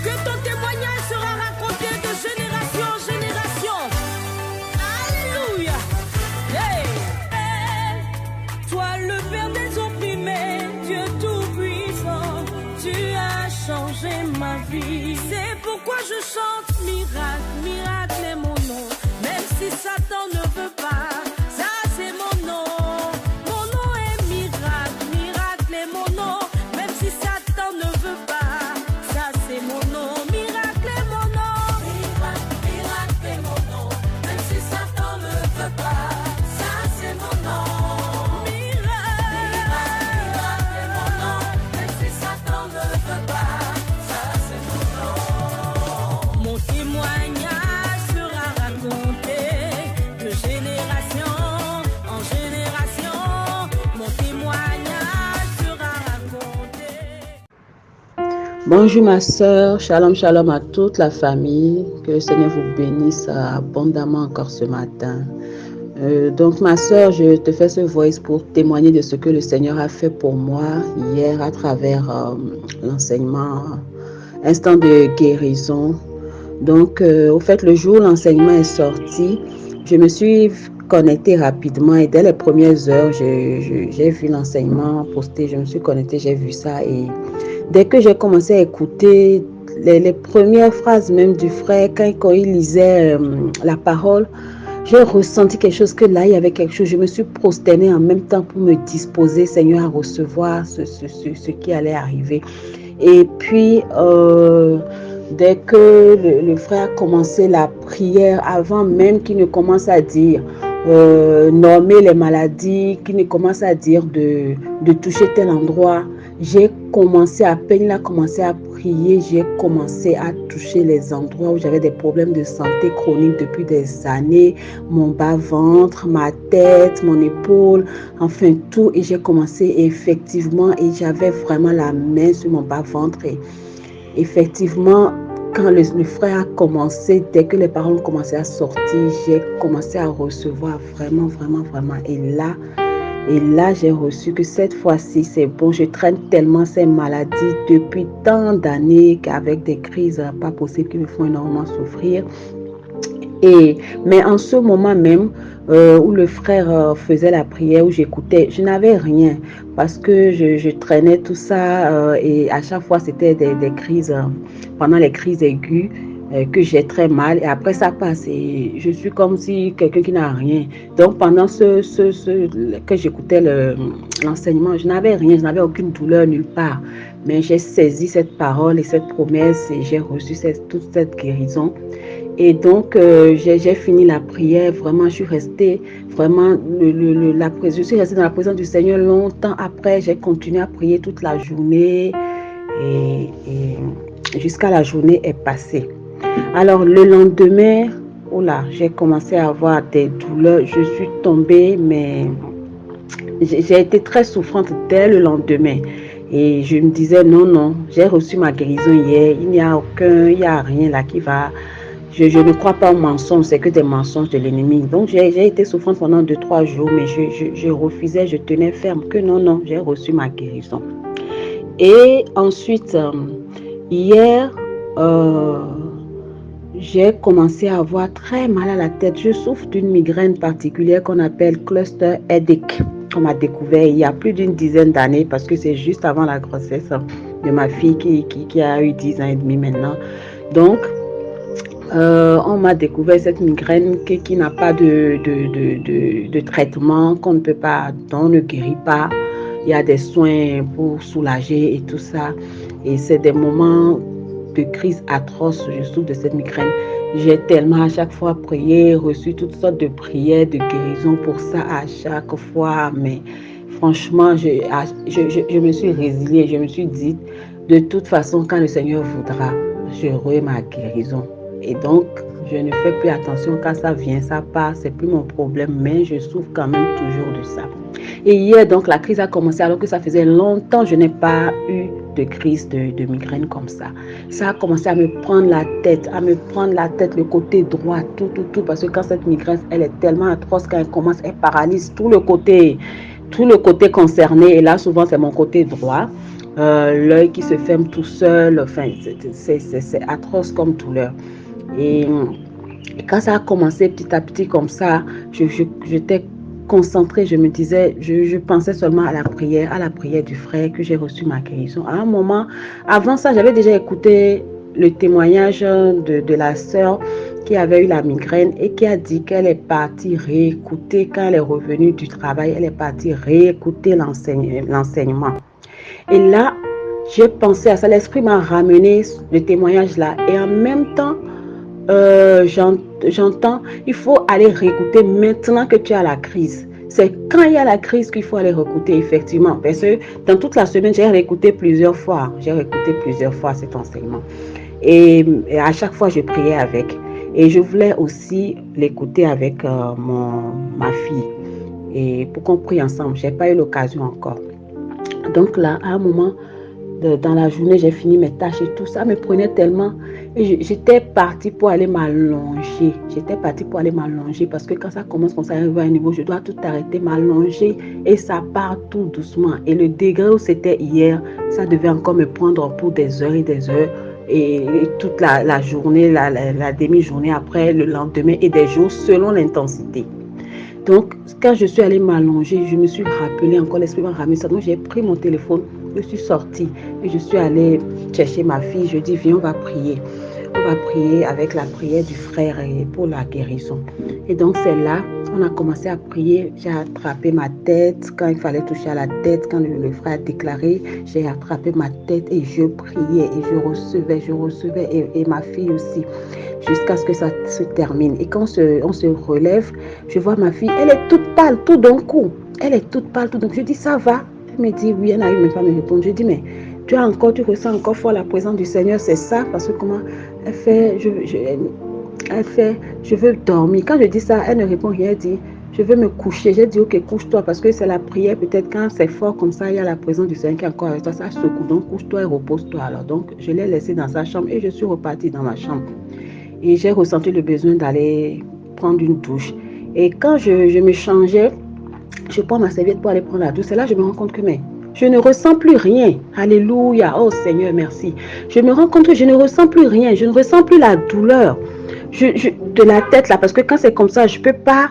que ton témoignage sera raconté de génération en génération. Alléluia. Hey. Toi le Père des opprimés, Dieu tout-puissant, tu as changé ma vie. C'est pourquoi je chante miracle, miracle est mon nom. Même si Satan ne veut pas, ça c'est mon nom. Mon nom est miracle, miracle est mon nom. Même si Satan ne veut pas, ça c'est mon nom. Miracle est mon nom. Miracle, miracle est mon nom. Même si Satan ne veut pas, ça c'est mon nom. Bonjour ma sœur, shalom shalom à toute la famille, que le Seigneur vous bénisse abondamment encore ce matin. Donc ma sœur, je te fais ce voice pour témoigner de ce que le Seigneur a fait pour moi hier à travers l'enseignement Instant de guérison. Donc au fait le jour où l'enseignement est sorti, je me suis connectée rapidement et dès les premières heures, j'ai vu l'enseignement posté, je me suis connectée, j'ai vu ça et dès que j'ai commencé à écouter les premières phrases même du frère, quand il lisait la parole, j'ai ressenti quelque chose, que là, il y avait quelque chose. Je me suis prosternée en même temps pour me disposer, Seigneur, à recevoir ce qui allait arriver. Et puis, dès que le frère a commencé la prière, avant même qu'il ne commence à dire, nommer les maladies, qu'il ne commence à dire de toucher tel endroit, j'ai commencé, à peine il a commencé à prier, j'ai commencé à toucher les endroits où j'avais des problèmes de santé chronique depuis des années, mon bas-ventre, ma tête, mon épaule, enfin tout. Et j'ai commencé effectivement, et j'avais vraiment la main sur mon bas-ventre. Et effectivement, quand le frère a commencé, dès que les paroles ont commencé à sortir, j'ai commencé à recevoir vraiment. Et là, j'ai reçu que cette fois-ci, c'est bon. Je traîne tellement ces maladies depuis tant d'années qu'avec des crises pas possibles qui me font énormément souffrir. Mais en ce moment même où le frère faisait la prière, où j'écoutais, je n'avais rien parce que je traînais tout ça et à chaque fois, c'était des crises, pendant les crises aiguës. Que j'ai très mal et après ça passe et je suis comme si quelqu'un qui n'a rien. Donc pendant que j'écoutais l'enseignement, je n'avais rien, je n'avais aucune douleur nulle part. Mais j'ai saisi cette parole et cette promesse et j'ai reçu toute cette guérison. Et donc j'ai fini la prière, vraiment je suis restée vraiment je suis restée dans la présence du Seigneur longtemps. Après j'ai continué à prier toute la journée et jusqu'à la journée est passée. Alors le lendemain, j'ai commencé à avoir des douleurs, je suis tombée, mais j'ai été très souffrante dès le lendemain. Et je me disais non, j'ai reçu ma guérison hier, il n'y a rien là qui va. Je ne crois pas aux mensonges, c'est que des mensonges de l'ennemi. Donc j'ai été souffrante pendant 2-3 jours, mais je refusais, je tenais ferme que non, j'ai reçu ma guérison. Et ensuite, hier, j'ai commencé à avoir très mal à la tête. Je souffre d'une migraine particulière qu'on appelle cluster headache. On m'a découvert il y a plus d'une dizaine d'années parce que c'est juste avant la grossesse de ma fille qui a eu 10 ans et demi maintenant. Donc, on m'a découvert cette migraine qui n'a pas de traitement, qu'on ne peut pas, dont on ne guérit pas. Il y a des soins pour soulager et tout ça. Et c'est des moments de crise atroce, je souffre de cette migraine. J'ai tellement à chaque fois prié, reçu toutes sortes de prières, de guérison pour ça à chaque fois. Mais franchement, je me suis résiliée, je me suis dit, de toute façon, quand le Seigneur voudra, j'aurai ma guérison. Et donc, je ne fais plus attention quand ça vient, ça part, c'est plus mon problème, mais je souffre quand même toujours de ça. Et hier, donc, la crise a commencé alors que ça faisait longtemps que je n'ai pas eu de crise de migraine comme ça. Ça a commencé à me prendre la tête, le côté droit, tout, parce que quand cette migraine, elle est tellement atroce, quand elle commence, elle paralyse tout le côté concerné, et là, souvent, c'est mon côté droit. l'œil qui se ferme tout seul. Enfin, c'est atroce comme douleur. Et quand ça a commencé petit à petit comme ça, j'étais concentrée, je me disais, je pensais seulement à la prière du frère que j'ai reçu ma guérison. À un moment, avant ça, j'avais déjà écouté le témoignage de la sœur qui avait eu la migraine et qui a dit qu'elle est partie réécouter, quand elle est revenue du travail, elle est partie réécouter l'enseignement. Et là, j'ai pensé à ça, l'esprit m'a ramené le témoignage là. Et en même temps, j'entends, il faut aller réécouter maintenant que tu as la crise. C'est quand il y a la crise qu'il faut aller réécouter, effectivement. Parce que dans toute la semaine, j'ai réécouté plusieurs fois. J'ai réécouté plusieurs fois cet enseignement. Et à chaque fois, je priais avec. Et je voulais aussi l'écouter avec ma fille. Et pour qu'on prie ensemble. Je n'ai pas eu l'occasion encore. Donc là, à un moment, dans la journée, j'ai fini mes tâches et tout ça me prenait tellement. Et j'étais partie pour aller m'allonger. Parce que quand ça commence, quand ça arrive à un niveau, je dois tout arrêter, m'allonger et ça part tout doucement. Et le degré où c'était hier, ça devait encore me prendre pour des heures et des heures. Et toute la journée, la demi-journée après, le lendemain et des jours selon l'intensité. Donc, quand je suis allée m'allonger, je me suis rappelé encore, l'esprit m'a ramené ça. Donc, j'ai pris mon téléphone, je suis sortie et je suis allée chercher ma fille. Je dis, viens, on va prier. On va prier avec la prière du frère pour la guérison. Et donc, c'est là, on a commencé à prier. J'ai attrapé ma tête quand il fallait toucher à la tête. Quand le frère a déclaré, j'ai attrapé ma tête et je priais et je recevais et ma fille aussi. Jusqu'à ce que ça se termine. Et quand on se relève, je vois ma fille, elle est toute pâle, tout d'un coup. Je dis, ça va? Elle me dit, oui, elle n'a eu même pas me répondre. Je dis, mais tu ressens encore fort la présence du Seigneur, c'est ça? Parce que comment elle fait, je veux dormir. Quand je dis ça, elle ne répond rien, elle dit, je veux me coucher. J'ai dit, ok, couche-toi, parce que c'est la prière. Peut-être quand c'est fort comme ça, il y a la présence du Seigneur qui est encore avec toi. Ça secoue. Donc, couche-toi et repose-toi. Alors, donc, je l'ai laissée dans sa chambre et je suis repartie dans ma chambre. Et j'ai ressenti le besoin d'aller prendre une douche. Et quand je me changeais, je prends ma serviette pour aller prendre la douche. Et là, je me rends compte que je ne ressens plus rien. Alléluia. Oh Seigneur, merci. Je me rends compte que je ne ressens plus rien. Je ne ressens plus la douleur de la tête là. Parce que quand c'est comme ça, je ne peux pas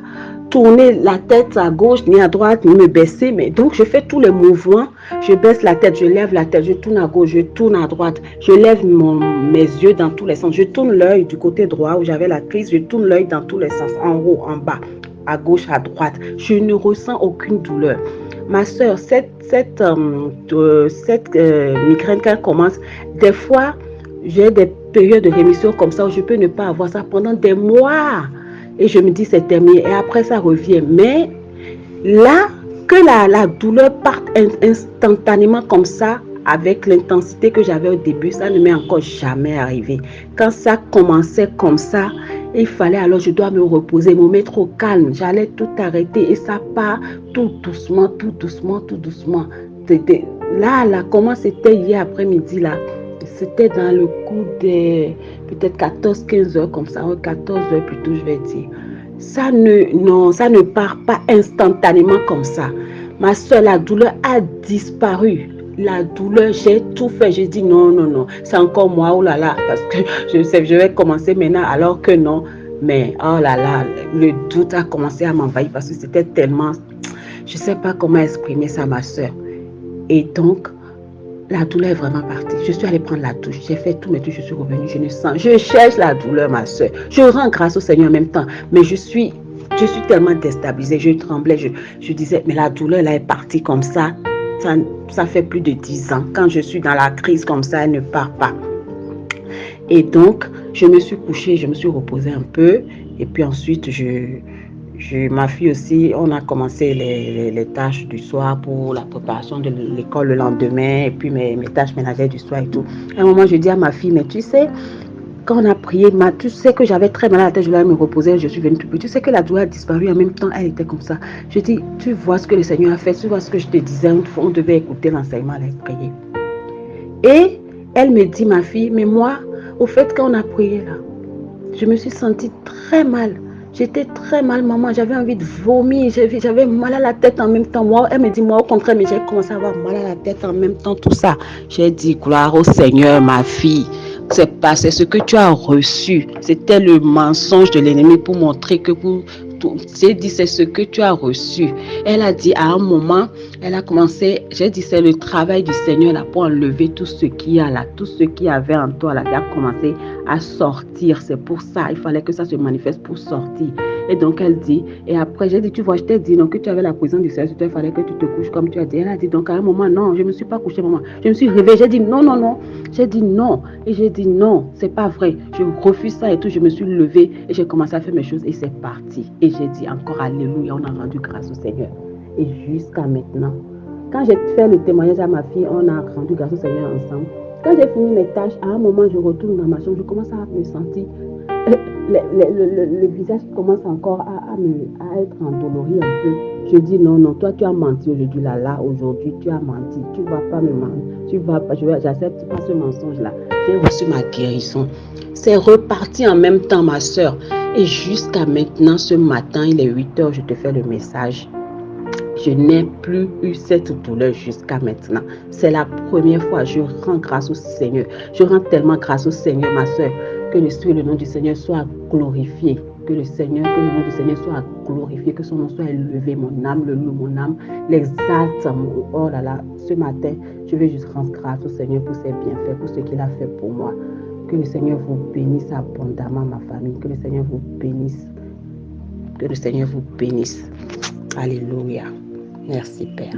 tourner la tête à gauche ni à droite ni me baisser, mais donc je fais tous les mouvements, je baisse la tête, je lève la tête, je tourne à gauche, je tourne à droite, je lève mes yeux dans tous les sens, je tourne l'œil du côté droit où j'avais la crise, je tourne l'œil dans tous les sens, en haut, en bas, à gauche, à droite, je ne ressens aucune douleur. Ma soeur, cette migraine quand elle commence, des fois j'ai des périodes de rémission comme ça où je peux ne pas avoir ça pendant des mois. Et je me dis, c'est terminé. Et après, ça revient. Mais là, que la douleur parte instantanément comme ça, avec l'intensité que j'avais au début, ça ne m'est encore jamais arrivé. Quand ça commençait comme ça, il fallait alors, je dois me reposer, me mettre au calme. J'allais tout arrêter et ça part tout doucement. Là, comment c'était hier après-midi, là? C'était dans le coup des peut-être 14-15 heures comme ça, 14 heures plutôt, je vais dire. Ça ne part pas instantanément comme ça. Ma soeur, la douleur a disparu. La douleur, j'ai tout fait. J'ai dit non, c'est encore moi, oh là là, parce que je vais commencer maintenant alors que non. Mais oh là là, le doute a commencé à m'envahir parce que c'était tellement, je ne sais pas comment exprimer ça, ma soeur. Et donc, la douleur est vraiment partie. Je suis allée prendre la douche. J'ai fait tout, mais je suis revenue. Je cherche la douleur, ma soeur. Je rends grâce au Seigneur en même temps. Mais je suis tellement déstabilisée. Je tremblais. Je disais, mais la douleur là est partie comme ça. Ça fait plus de 10 ans. Quand je suis dans la crise comme ça, elle ne part pas. Et donc, je me suis couchée, je me suis reposée un peu. Et puis ensuite, ma fille aussi, on a commencé les tâches du soir pour la préparation de l'école le lendemain et puis mes tâches ménagères du soir et tout. À un moment, je dis à ma fille, mais tu sais, quand on a prié, tu sais que j'avais très mal à la tête, je voulais me reposer, je suis venue tout petit. Tu sais que la douleur a disparu, en même temps, elle était comme ça. Je dis, tu vois ce que le Seigneur a fait, tu vois ce que je te disais, on devait écouter l'enseignement, aller prier. Et elle me dit, ma fille, mais moi, au fait, quand on a prié là, je me suis sentie très mal. J'étais très mal, maman. J'avais envie de vomir. J'avais mal à la tête en même temps. Moi, elle me dit, moi, au contraire, mais j'ai commencé à avoir mal à la tête en même temps, tout ça. J'ai dit, gloire au Seigneur, ma fille. C'est ce que tu as reçu. C'était le mensonge de l'ennemi pour montrer que j'ai dit, c'est ce que tu as reçu. Elle a dit, à un moment, elle a commencé, j'ai dit, c'est le travail du Seigneur là pour enlever tout ce qu'il y a là, tout ce qu'il y avait en toi là, qui a commencé à sortir. C'est pour ça, il fallait que ça se manifeste pour sortir. Et donc elle dit, et après j'ai dit, tu vois, je t'ai dit non, que tu avais la présence du Seigneur, il fallait que tu te couches comme tu as dit. Elle a dit, donc à un moment, non, je ne me suis pas couchée, maman. Je me suis réveillée, j'ai dit non, non, non. J'ai dit non. Et j'ai dit non, c'est pas vrai. Je refuse ça et tout. Je me suis levée et j'ai commencé à faire mes choses et c'est parti. Et j'ai dit encore alléluia, on a rendu grâce au Seigneur. Et jusqu'à maintenant, quand j'ai fait le témoignage à ma fille, on a rendu grâce au Seigneur ensemble. Quand j'ai fini mes tâches, à un moment, je retourne dans ma chambre, je commence à me sentir, le visage commence encore à être endolori un peu. Je dis non, non, toi tu as menti aujourd'hui, là, aujourd'hui tu as menti, tu ne vas pas me mentir, tu vas pas, j'accepte pas ce mensonge-là. J'ai reçu ma guérison. C'est reparti en même temps, ma soeur. Et jusqu'à maintenant, ce matin, il est 8h, je te fais le message. Je n'ai plus eu cette douleur jusqu'à maintenant. C'est la première fois. Je rends grâce au Seigneur. Je rends tellement grâce au Seigneur, ma soeur, que le nom du Seigneur soit glorifié. Que le nom du Seigneur soit glorifié, que son nom soit élevé. Mon âme le loue, mon âme l'exalte. Oh là là, ce matin, je vais juste rendre grâce au Seigneur pour ses bienfaits, pour ce qu'il a fait pour moi. Que le Seigneur vous bénisse abondamment, ma famille. Que le Seigneur vous bénisse. Que le Seigneur vous bénisse. Alléluia. Merci, Père.